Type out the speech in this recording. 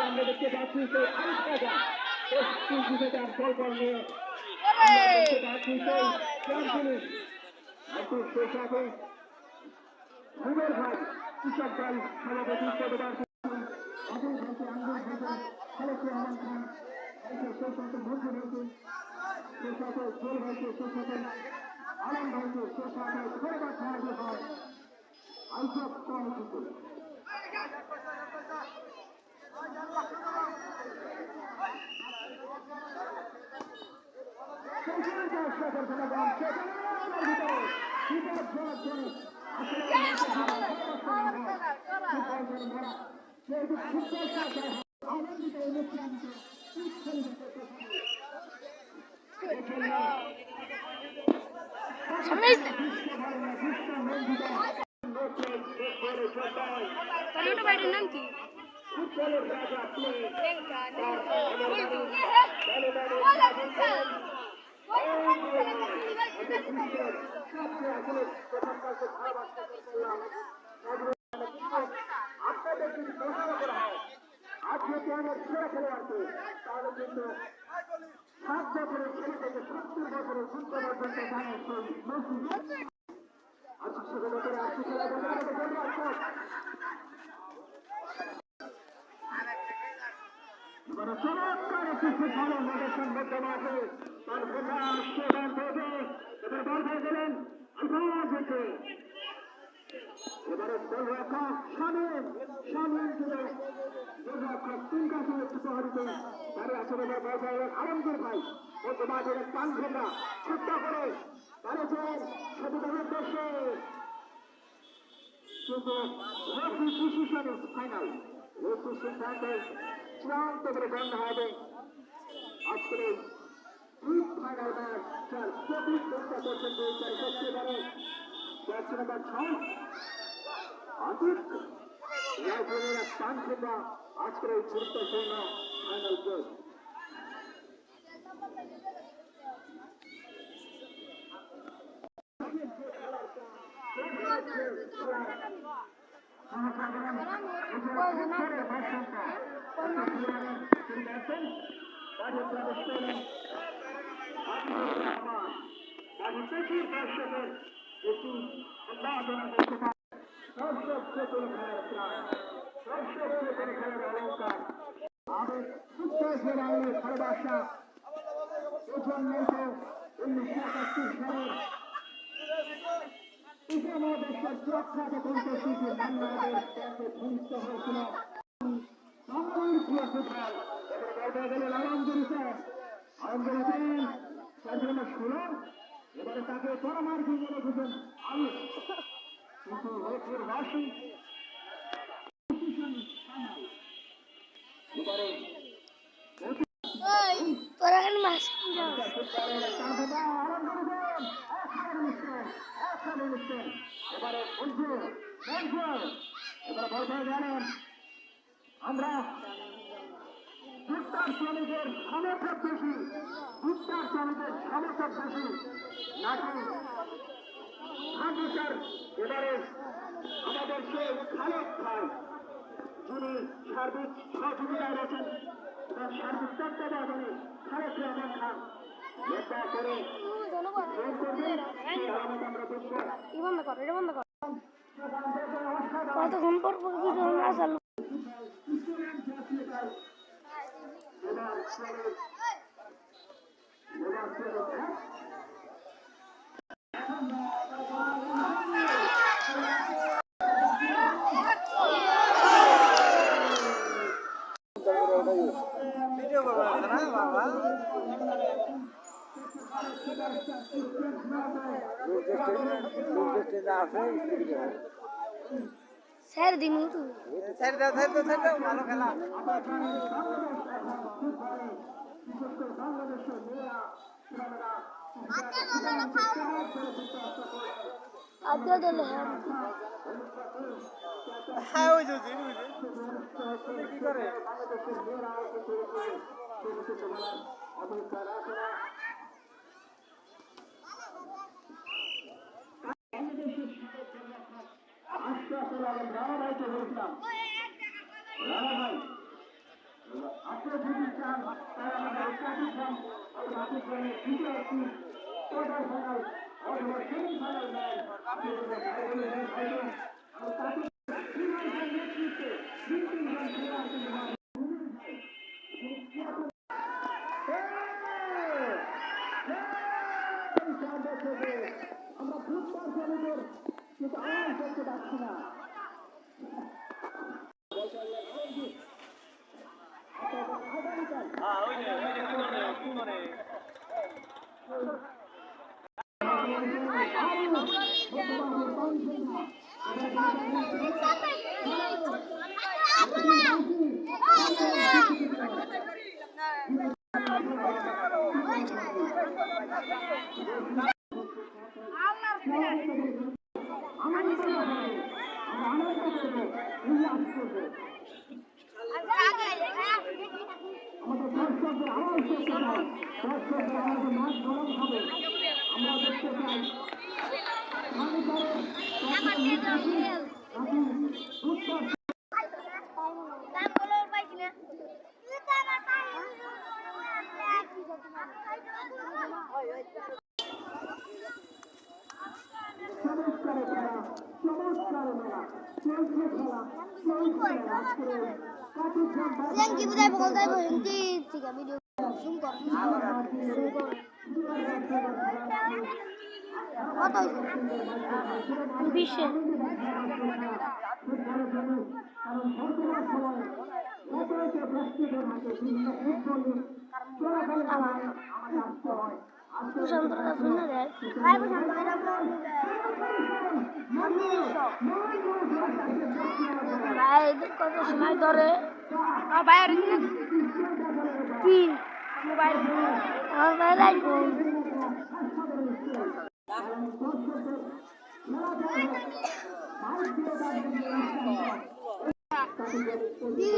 আমরা দেখতে পাচ্ছি ঘুমের ভাই কৃষক দল সভাপতি পদবার আবুল ভাইকে আঙ্গুল ভাইকে খালেক রহমান খান ভাইকে সেই সাথে বন্ধু ভাইকে সেই সাথে জোল ভাইকে সেই সাথে আলম ভাইকে সেই সাথে ঘোরবার খাওয়াতে হয় আইসব কমিটিকে বাইরের নাম কি আপনাদের যদি ঘোষণা করা হয় আজ যদি আমার ছেলে খেলোয়াড়কে তাহলে কিন্তু 7 বছরের ছেলে থেকে 70 বছরের যুদ্ধ পর্যন্ত জানে সেই আচ্ছা ছোট বছরে আসছে খেলা এবারে চমৎকার একটি ফুটবল নিদর্শন বর্তমান আছে তার প্রধান আসছে ব্যান থেকে এবার বল হয়ে গেলেন আলফাজ হচ্ছে এবারে গোলরক্ষক শামীম থেকে গোলরক্ষক তিন কাছে প্রহরিতে তারে আসলে এবার বল হয়ে গেলেন আলমগীর ভাই বর্তমান টান ফেলা ছোট্ট করে তারেছেন সতীদের উদ্দেশ্যে কিন্তু ফাইনাল সিদ্ধান্তে চূড়ান্ত করে গণ্য হবে আজকের এই ফাইনাল ম্যাচ যার প্রতিযোগিতা করছেন সবচেয়ে বড় জার্সি নাম্বার 6 আদিত রাজনীতির স্থান থেকে আজকের এই গুরুত্বপূর্ণ ফাইনাল ম্যাচ ভালোবাসা এজন্যই তো 1971 সালের দেশের সুরক্ষা যখন শিশু বাংলাদেশ ভূমিষ্ঠ হয়েছিল বাংলার প্রিয় ফুটবল এবারে গেলেন আলমগীর আলমগীর 16 এবারে তাকে পরমার দিয়ে রেখেছেন কিন্তু রোডের বাসী এবারে এবারে বলতে গেলেন আমরা ভুট্টার শ্রমিকের সমর্থক বেশি ভুট্টার শ্রমিকের সমর্থক বেশি নাকি হাজিসার এবারে আমাদের সেই খালেক ভাই যিনি সার্বিক সহযোগিতায় রয়েছেন এবং সার্বিক তত্ত্বাবধানে খালেক রহমান খান নেতা করে কতক্ষণ পর না চালু ভিডিও করবো না বাবা স্যার দিমু তো স্যার দাও ভালো খেলা আদা দিলে হ্যাঁ ওই যে কি করে রানা ভাইকে বলছিলাম রানা ভাই আপনারা যদি চান তাহলে আমাদের ট্রাফিক জ্যাম ট্রাফিক জ্যামের দ্বিতীয় একটি কোয়ার্টার ফাইনাল অথবা সেমিফাইনাল ম্যাচ আপনাদের আর তাকে নেতৃত্বে তিন তিনজন খেলোয়াড় কিন্তু আমরা ফুটবল খেলুদের কিন্তু আওয়াজ করতে পারছি না আমাদের দর্শকদের আওয়াজ করতে চাই দর্শকদের আমাদের মাঠ গরম হবে আমরা দেখতে চাই চমৎকারে খেলা চমৎকারে মেলা চলছে খেলা চলছে আজকে Yang kita bakal tahu nanti tiga video sungkor. Apa itu? Bisa. Pusat terkasihnya deh. Hai pusat Hai itu kota semai dore. Ah bayar ini. Ki. Mobile phone. Ah bayar iPhone. Di.